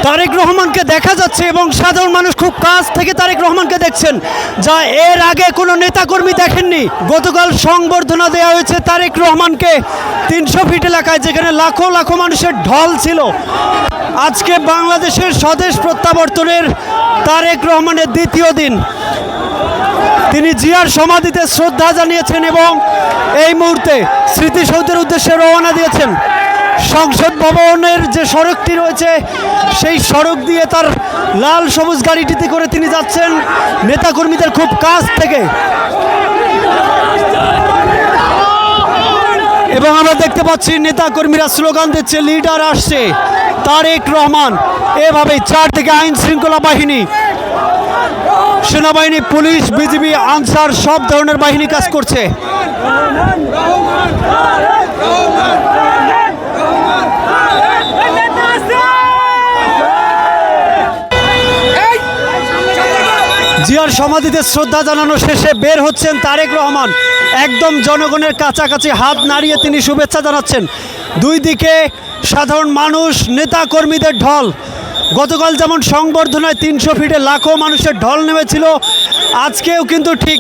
তারেক রহমানকে দেখা যাচ্ছে এবং সাধারণ মানুষ খুব কাছ থেকে তারেক রহমানকে দেখছেন, যা এর আগে কোনো নেতাকর্মী দেখেননি। গতকাল সংবর্ধনা দেওয়া হয়েছে তারেক রহমানকে 300 ফিট এলাকায়, যেখানে লাখো লাখো মানুষের ঢল ছিল। আজকে বাংলাদেশের স্বদেশ প্রত্যাবর্তনের তারেক রহমানের দ্বিতীয় দিন। তিনি জিয়ার সমাধিতে শ্রদ্ধা জানিয়েছেন এবং এই মুহূর্তে স্মৃতিসৌধের উদ্দেশ্যে রওনা দিয়েছেন। সংসদ ভবনের যে সড়কটি রয়েছে সেই সড়ক দিয়ে তার লাল সবুজ গাড়িটিতে করে তিনি যাচ্ছেন নেতাকর্মীদের খুব কাছ থেকে। এবং আমরা দেখতে পাচ্ছি নেতাকর্মীরা স্লোগান দিচ্ছে, লিডার আসছে তারেক রহমান। এভাবেই চারদিকে আইন শৃঙ্খলা বাহিনী, সেনাবাহিনী, পুলিশ, বিজিবি, আনসার সব ধরনের বাহিনী কাজ করছে। জিয়ার সমাধিতে শ্রদ্ধা জানানো শেষে বের হচ্ছেন তারেক রহমান। একদম জনগণের কাছাকাছি হাত নাড়িয়ে তিনি শুভেচ্ছা জানাচ্ছেন। দুই দিকে সাধারণ মানুষ, নেতা কর্মীদের ঢল। গতকাল যেমন সংবর্ধনায় 300 ফিটে লাখো মানুষের ঢল নেমেছিল, আজকেও কিন্তু ঠিক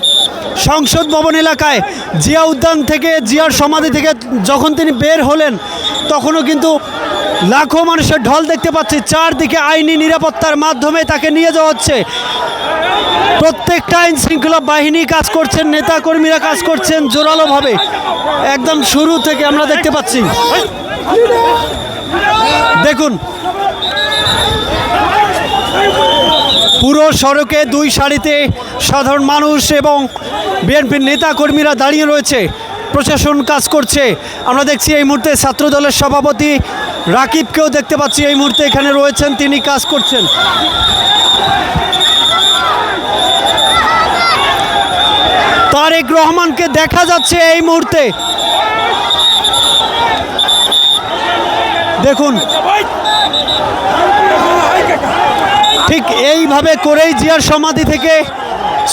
সংসদ ভবন এলাকায় জিয়া উদ্যান থেকে, জিয়ার সমাধি থেকে যখন তিনি বের হলেন তখনও কিন্তু লাখো মানুষের ঢল দেখতে পাচ্ছি। চারদিকে আইনি নিরাপত্তার মাধ্যমে তাকে নিয়ে যাওয়া হচ্ছে। প্রত্যেকটা আইন শৃঙ্খলা বাহিনী কাজ করছেন, নেতাকর্মীরা কাজ করছেন জোরালোভাবে। একদম শুরু থেকে আমরা দেখতে পাচ্ছি। দেখুন, পুরো সড়কে দুই সারিতে সাধারণ মানুষ এবং বিএনপির নেতাকর্মীরা দাঁড়িয়ে রয়েছে। প্রশাসন কাজ করছে। আমরা দেখছি এই মুহূর্তে ছাত্রদলের সভাপতি রাকিবকেও দেখতে পাচ্ছি এই মুহূর্তে এখানে রয়েছেন, তিনি কাজ করছেন। তারেক রহমানকে দেখা যাচ্ছে এই মুহূর্তে। দেখুন, ঠিক এইভাবে করেই জিয়ার সমাধি থেকে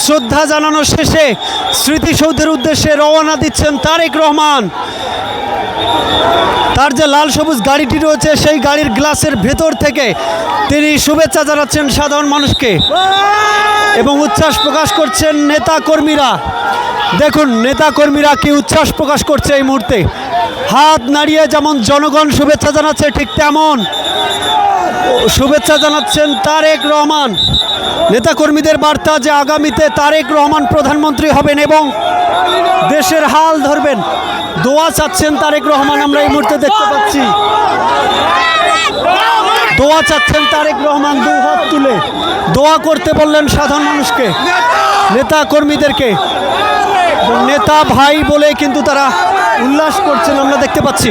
শ্রদ্ধা জানানো শেষে স্মৃতিসৌধের উদ্দেশ্যে রওনা দিচ্ছেন তারেক রহমান। তার যে লাল সবুজ গাড়িটি রয়েছে সেই গাড়ির গ্লাসের ভেতর থেকে তিনি শুভেচ্ছা জানাচ্ছেন সাধারণ মানুষকে এবং উচ্ছ্বাস প্রকাশ করছেন নেতা কর্মীরা। দেখুন, নেতা কর্মীরা কি উচ্ছ্বাস প্রকাশ করছে এই মুহূর্তে। হাত নাড়িয়ে যেমন জনগণ শুভেচ্ছা জানাচ্ছে, ঠিক তেমন শুভেচ্ছা জানাচ্ছেন তারেক রহমান। নেতাকর্মীদের বার্তা যে আগামীতে তারেক রহমান প্রধানমন্ত্রী হবেন এবং দেশের হাল ধরবেন। দোয়া চাচ্ছেন তারেক রহমান, আমরা এই মুহূর্তে দেখতে পাচ্ছি। দোয়া চাচ্ছেন তারেক রহমান, দু হাত তুলে দোয়া করতে বললেন সাধারণ মানুষকে, নেতা কর্মীদেরকে। নেতা ভাই বলে কিন্তু তারা উল্লাস করছেন, আমরা দেখতে পাচ্ছি।